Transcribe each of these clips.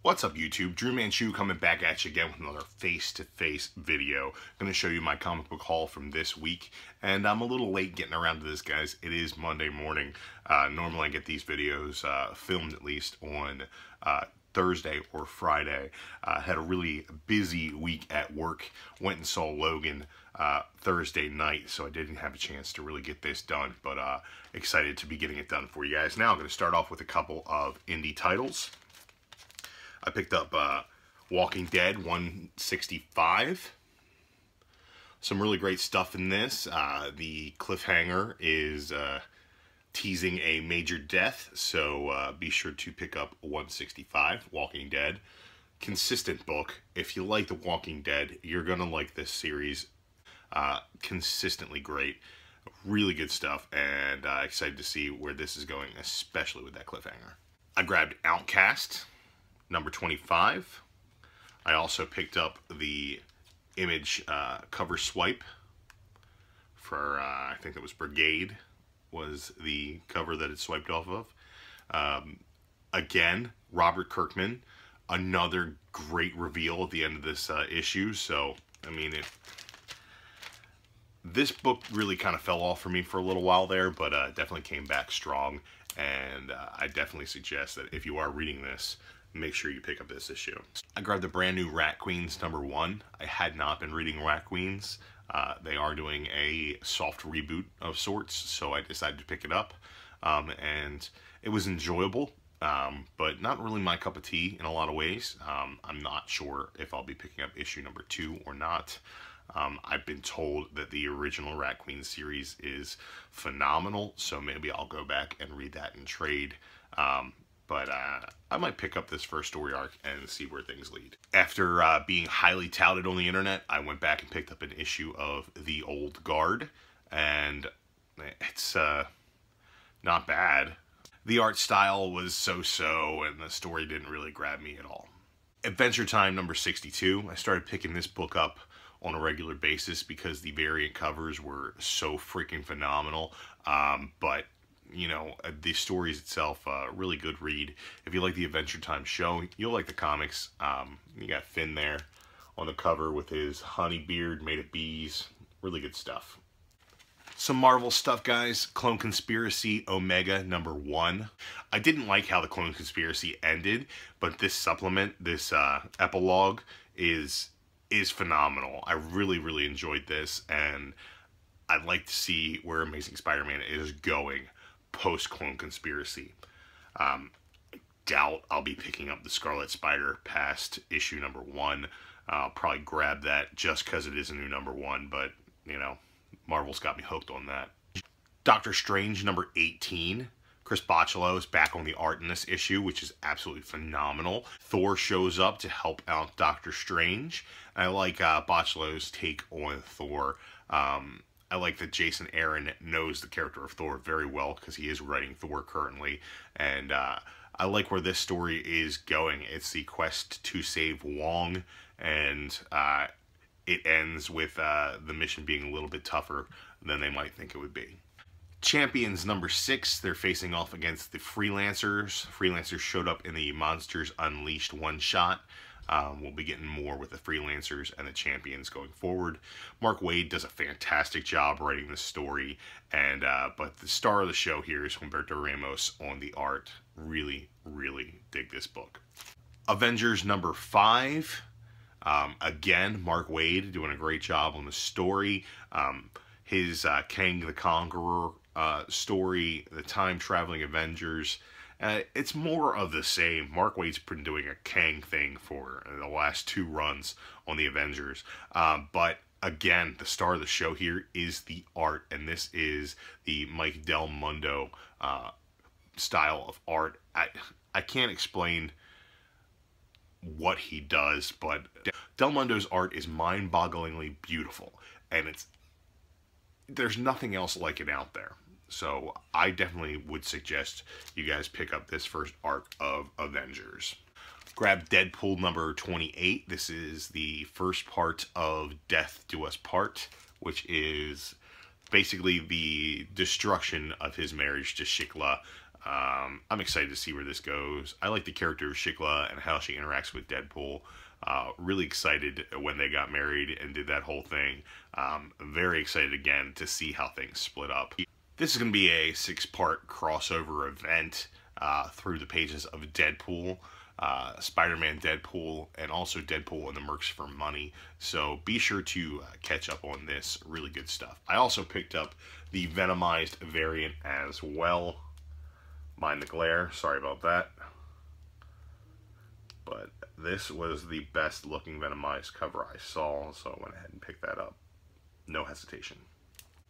What's up YouTube? Drew Manchu coming back at you again with another face-to-face video. I'm going to show you my comic book haul from this week, and I'm a little late getting around to this, guys. It is Monday morning. Normally I get these videos filmed at least on Thursday or Friday. Had a really busy week at work. Went and saw Logan Thursday night, so I didn't have a chance to really get this done, but excited to be getting it done for you guys. Now I'm going to start off with a couple of indie titles. I picked up Walking Dead 165. Some really great stuff in this. The cliffhanger is teasing a major death, so be sure to pick up 165, Walking Dead. Consistent book. If you like The Walking Dead, you're going to like this series. Consistently great. Really good stuff, and excited to see where this is going, especially with that cliffhanger. I grabbed Outcast number 25. I also picked up the Image cover swipe for, I think it was Brigade, was the cover that it swiped off of. Again, Robert Kirkman, another great reveal at the end of this issue. So, I mean, this book really kind of fell off for me for a little while there, but definitely came back strong. And I definitely suggest that if you are reading this, make sure you pick up this issue. I grabbed the brand new Rat Queens #1. I had not been reading Rat Queens. They are doing a soft reboot of sorts, so I decided to pick it up. And it was enjoyable, but not really my cup of tea in a lot of ways. I'm not sure if I'll be picking up issue number 2 or not. I've been told that the original Rat Queens series is phenomenal, so maybe I'll go back and read that in trade. But I might pick up this first story arc and see where things lead. After being highly touted on the internet, I went back and picked up an issue of The Old Guard, and it's not bad. The art style was so-so, and the story didn't really grab me at all. Adventure Time number 62. I started picking this book up on a regular basis because the variant covers were so freaking phenomenal, but you know, the stories itself, really good read. If you like the Adventure Time show, you'll like the comics. You got Finn there on the cover with his honey beard made of bees. Really good stuff. Some Marvel stuff, guys. Clone Conspiracy Omega #1. I didn't like how the Clone Conspiracy ended, but this supplement, this epilogue, is phenomenal. I really enjoyed this, and I'd like to see where Amazing Spider-Man is going post-Clone Conspiracy. Doubt I'll be picking up the Scarlet Spider past issue number 1. I'll probably grab that just because it is a new #1, but, you know, Marvel's got me hooked on that. Doctor Strange number 18. Chris Bachalo is back on the art in this issue, which is absolutely phenomenal. Thor shows up to help out Doctor Strange. I like Bachalo's take on Thor. I like that Jason Aaron knows the character of Thor very well because he is writing Thor currently. And I like where this story is going. It's the quest to save Wong, and it ends with the mission being a little bit tougher than they might think it would be. Champions number 6, they're facing off against the Freelancers. Freelancers showed up in the Monsters Unleashed one-shot. We'll be getting more with the Freelancers and the Champions going forward. Mark Waid does a fantastic job writing this story, and but the star of the show here is Humberto Ramos on the art. Really dig this book. Avengers number 5. Again, Mark Waid doing a great job on the story. His Kang the Conqueror story, the time-traveling Avengers, it's more of the same. Mark Waid's been doing a Kang thing for the last 2 runs on the Avengers. But again, the star of the show here is the art, and this is the Mike Del Mundo style of art. I can't explain what he does, but Del Mundo's art is mind-bogglingly beautiful, and there's nothing else like it out there. So I definitely would suggest you guys pick up this first arc of Avengers. Grab Deadpool number 28. This is the first part of Death Do Us Part, which is basically the destruction of his marriage to Shikla I'm excited to see where this goes. I like the character of Shikla and how she interacts with Deadpool. Really excited when they got married and did that whole thing. Very excited again to see how things split up. This is going to be a 6-part crossover event through the pages of Deadpool, Spider-Man Deadpool, and also Deadpool and the Mercs for Money. So be sure to catch up on this. Really good stuff. I also picked up the Venomized variant as well. Mind the glare, sorry about that. But this was the best looking Venomized cover I saw, so I went ahead and picked that up. No hesitation.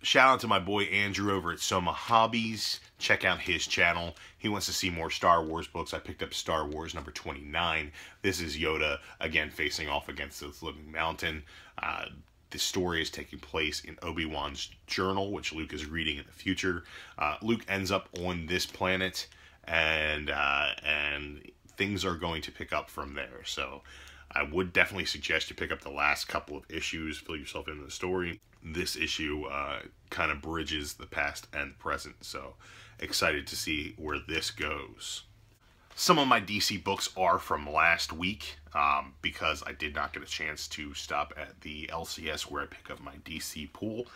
Shout out to my boy Andrew over at Soma Hobbies. Check out his channel. He wants to see more Star Wars books. I picked up Star Wars number 29. This is Yoda, again, facing off against the Living Mountain. The story is taking place in Obi-Wan's journal, which Luke is reading in the future. Luke ends up on this planet, and things are going to pick up from there. So I would definitely suggest you pick up the last couple of issues, fill yourself into the story. This issue kind of bridges the past and the present, so excited to see where this goes. Some of my DC books are from last week because I did not get a chance to stop at the LCS where I pick up my DC pool.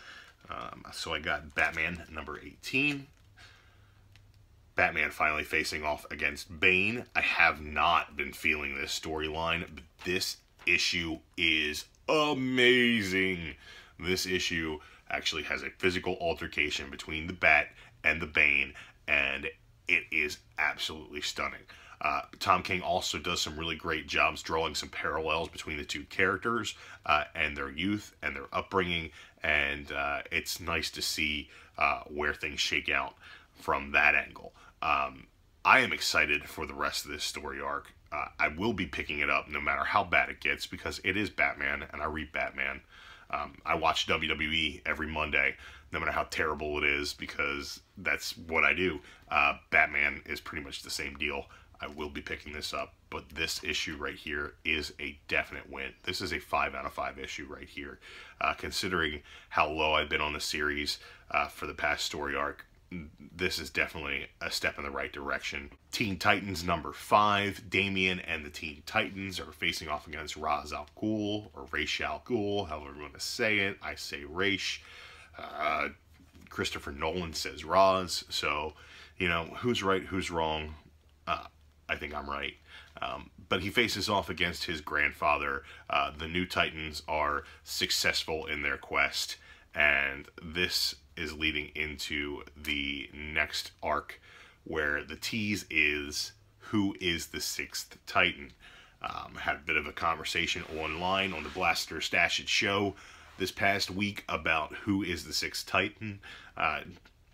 So I got Batman number 18. Batman finally facing off against Bane. I have not been feeling this storyline, but this issue is amazing. This issue actually has a physical altercation between the Bat and the Bane, and it is absolutely stunning. Tom King also does some really great jobs drawing some parallels between the two characters and their youth and their upbringing, and it's nice to see where things shake out from that angle. I am excited for the rest of this story arc. I will be picking it up no matter how bad it gets because it is Batman and I read Batman. I watch WWE every Monday, no matter how terrible it is, because that's what I do. Batman is pretty much the same deal. I will be picking this up, but this issue right here is a definite win. This is a 5 out of 5 issue right here. Considering how low I've been on the series for the past story arc, this is definitely a step in the right direction. Teen Titans number 5. Damian and the Teen Titans are facing off against Ra's al Ghul, or Ra's al Ghul, however you want to say it. I say Ra's. Christopher Nolan says Ra's. So, you know, who's right, who's wrong? I think I'm right. But he faces off against his grandfather. The new Titans are successful in their quest, and this is leading into the next arc where the tease is who is the 6th Titan. I had a bit of a conversation online on the Blaster Stash It show this past week about who is the 6th Titan.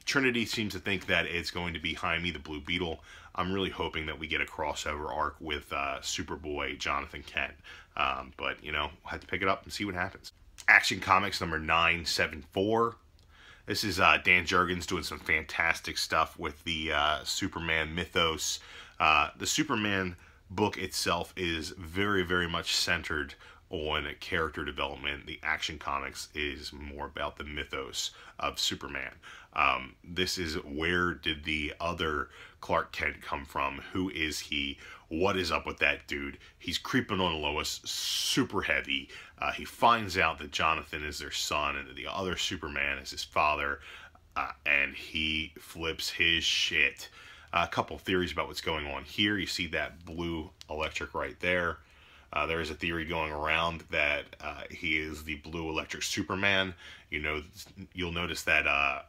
Trinity seems to think that it's going to be Jaime the Blue Beetle. I'm really hoping that we get a crossover arc with Superboy Jonathan Kent. But, you know, we'll have to pick it up and see what happens. Action Comics number 974. This is Dan Jurgens doing some fantastic stuff with the Superman mythos. The Superman book itself is very, very much centered on character development. The Action Comics is more about the mythos of Superman. This is where did the other Clark Kent come from? Who is he? What is up with that dude? He's creeping on Lois super heavy. He finds out that Jonathan is their son and that the other Superman is his father, and he flips his shit. A couple theories about what's going on here. You see that blue electric right there. There is a theory going around that he is the blue electric Superman. You know, you'll notice that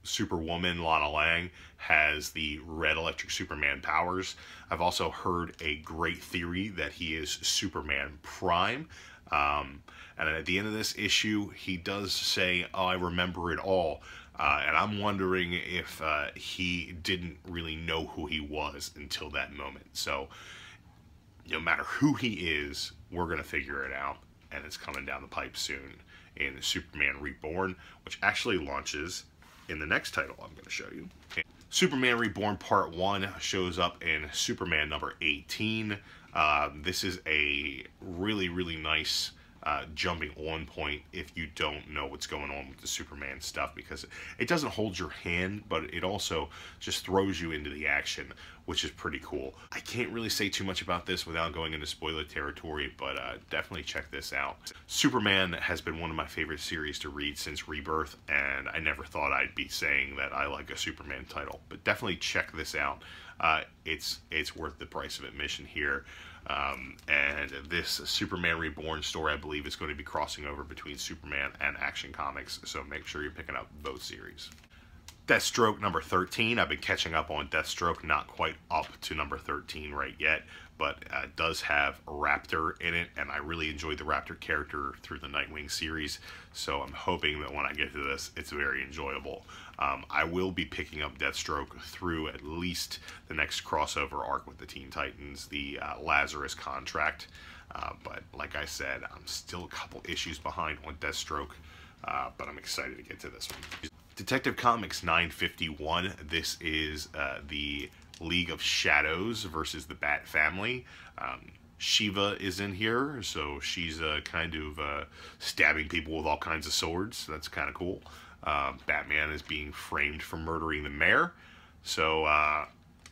Superwoman Lana Lang has the red electric Superman powers. I've also heard a great theory that he is Superman Prime. And at the end of this issue, he does say, "Oh, I remember it all." And I'm wondering if he didn't really know who he was until that moment. So, no matter who he is, we're going to figure it out. And it's coming down the pipe soon in Superman Reborn, which actually launches in the next title I'm going to show you. Superman Reborn Part 1 shows up in Superman number 18. This is a really, really nice jumping on point if you don't know what's going on with the Superman stuff, because it doesn't hold your hand, but it also just throws you into the action, which is pretty cool. I can't really say too much about this without going into spoiler territory, but definitely check this out. Superman has been one of my favorite series to read since Rebirth, and I never thought I'd be saying that I like a Superman title, but definitely check this out. It's worth the price of admission here. And this Superman Reborn story, I believe, is going to be crossing over between Superman and Action Comics, so make sure you're picking up both series. Deathstroke number 13. I've been catching up on Deathstroke, not quite up to number 13 right yet, but does have Raptor in it, and I really enjoyed the Raptor character through the Nightwing series, so I'm hoping that when I get to this, it's very enjoyable. I will be picking up Deathstroke through at least the next crossover arc with the Teen Titans, the Lazarus contract, but like I said, I'm still a couple issues behind on Deathstroke, but I'm excited to get to this one. Detective Comics 951. This is the League of Shadows versus the Bat Family. Shiva is in here, so she's kind of stabbing people with all kinds of swords. That's kind of cool. Batman is being framed for murdering the mayor. So,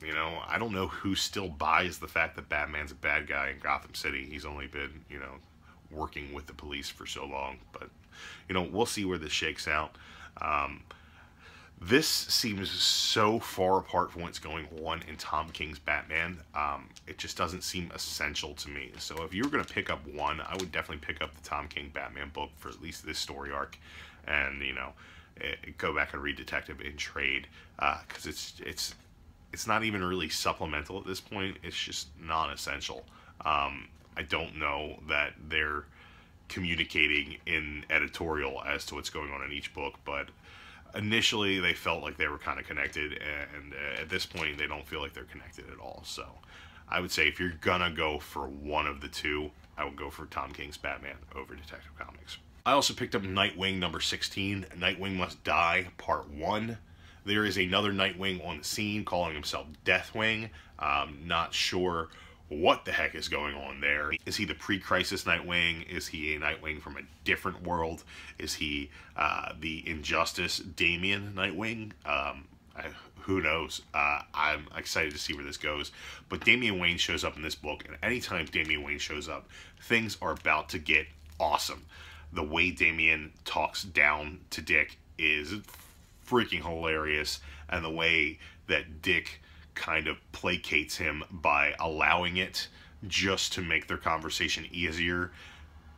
you know, I don't know who still buys the fact that Batman's a bad guy in Gotham City. He's only been, you know, working with the police for so long. But, you know, we'll see where this shakes out. This seems so far apart from what's going on in Tom King's Batman. It just doesn't seem essential to me. So if you were going to pick up one, I would definitely pick up the Tom King Batman book for at least this story arc. And, you know, go back and read Detective in trade. Because it's not even really supplemental at this point. It's just non-essential. I don't know that they're communicating in editorial as to what's going on in each book, but initially they felt like they were kind of connected, and at this point they don't feel like they're connected at all. So I would say if you're gonna go for one of the two, I would go for Tom King's Batman over Detective Comics. I also picked up Nightwing number 16, Nightwing Must Die, Part 1. There is another Nightwing on the scene calling himself Deathwing. Not sure what the heck is going on there. Is he the pre-crisis Nightwing? Is he a Nightwing from a different world? Is he the Injustice Damian Nightwing? Who knows? I'm excited to see where this goes. But Damian Wayne shows up in this book, and anytime Damian Wayne shows up, things are about to get awesome. The way Damian talks down to Dick is freaking hilarious, and the way that Dick kind of placates him by allowing it just to make their conversation easier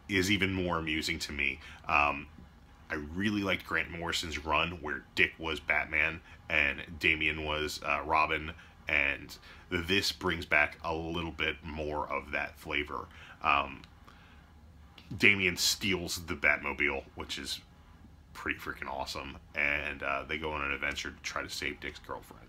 is even more amusing to me. I really liked Grant Morrison's run where Dick was Batman and Damian was Robin, and this brings back a little bit more of that flavor. Damian steals the Batmobile, which is pretty freaking awesome, and they go on an adventure to try to save Dick's girlfriend.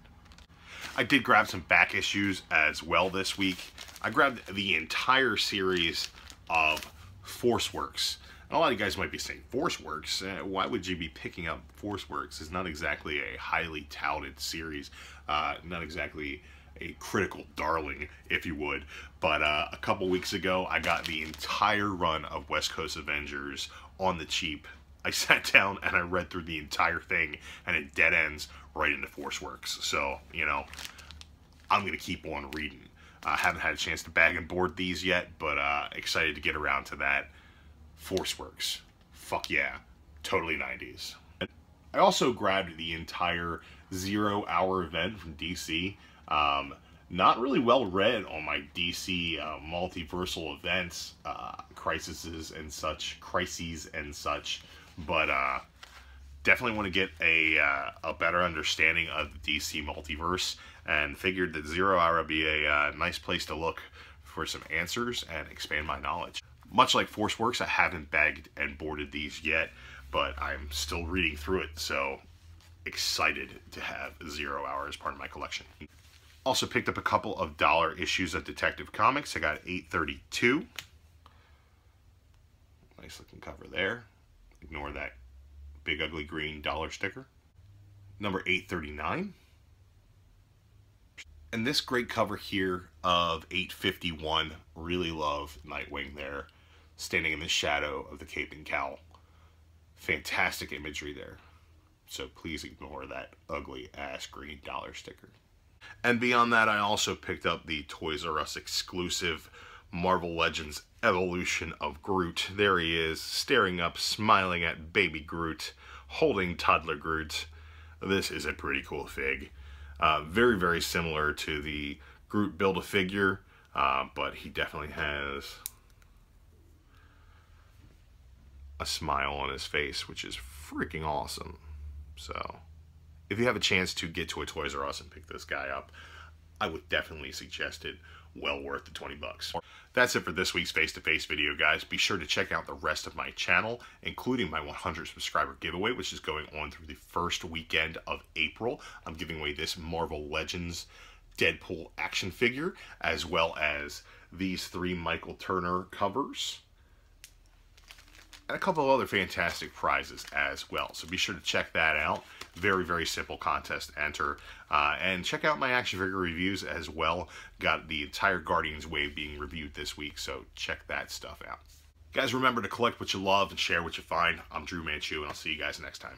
I did grab some back issues as well this week. I grabbed the entire series of ForceWorks. And a lot of you guys might be saying, ForceWorks? Why would you be picking up ForceWorks? It's not exactly a highly touted series, not exactly a critical darling, if you would. But a couple weeks ago, I got the entire run of West Coast Avengers on the cheap. I sat down and I read through the entire thing, and it dead ends right into ForceWorks. So, you know, I'm going to keep on reading. I haven't had a chance to bag and board these yet, but excited to get around to that. ForceWorks. Fuck yeah. Totally 90s. I also grabbed the entire 0 Hour event from DC. Not really well read on my DC multiversal events, crises and such, but definitely want to get a better understanding of the DC multiverse, and figured that 0 Hour would be a nice place to look for some answers and expand my knowledge. Much like ForceWorks, I haven't bagged and boarded these yet, but I'm still reading through it, so excited to have 0 Hour as part of my collection. Also picked up a couple of dollar issues of Detective Comics. I got 832. Nice looking cover there. Ignore that big ugly green dollar sticker. Number 839. And this great cover here of 851. Really love Nightwing there. standing in the shadow of the cape and cowl. Fantastic imagery there. So please ignore that ugly ass green dollar sticker. And beyond that, I also picked up the Toys R Us exclusive Marvel Legends Evolution of Groot. There he is, staring up, smiling at baby Groot, holding toddler Groot. This is a pretty cool fig. Very, very similar to the Groot Build-A-Figure, but he definitely has a smile on his face, which is freaking awesome. So, if you have a chance to get to a Toys R Us and pick this guy up, I would definitely suggest it. Well worth the 20 bucks. That's it for this week's face-to-face video, guys. Be sure to check out the rest of my channel, including my 100 subscriber giveaway, which is going on through the first weekend of April. I'm giving away this Marvel Legends Deadpool action figure, as well as these 3 Michael Turner covers, and a couple of other fantastic prizes as well. So be sure to check that out. Very, very simple contest to enter. And check out my action figure reviews as well. Got the entire Guardians wave being reviewed this week, so check that stuff out. Guys, remember to collect what you love and share what you find. I'm Drew Manchu, and I'll see you guys next time.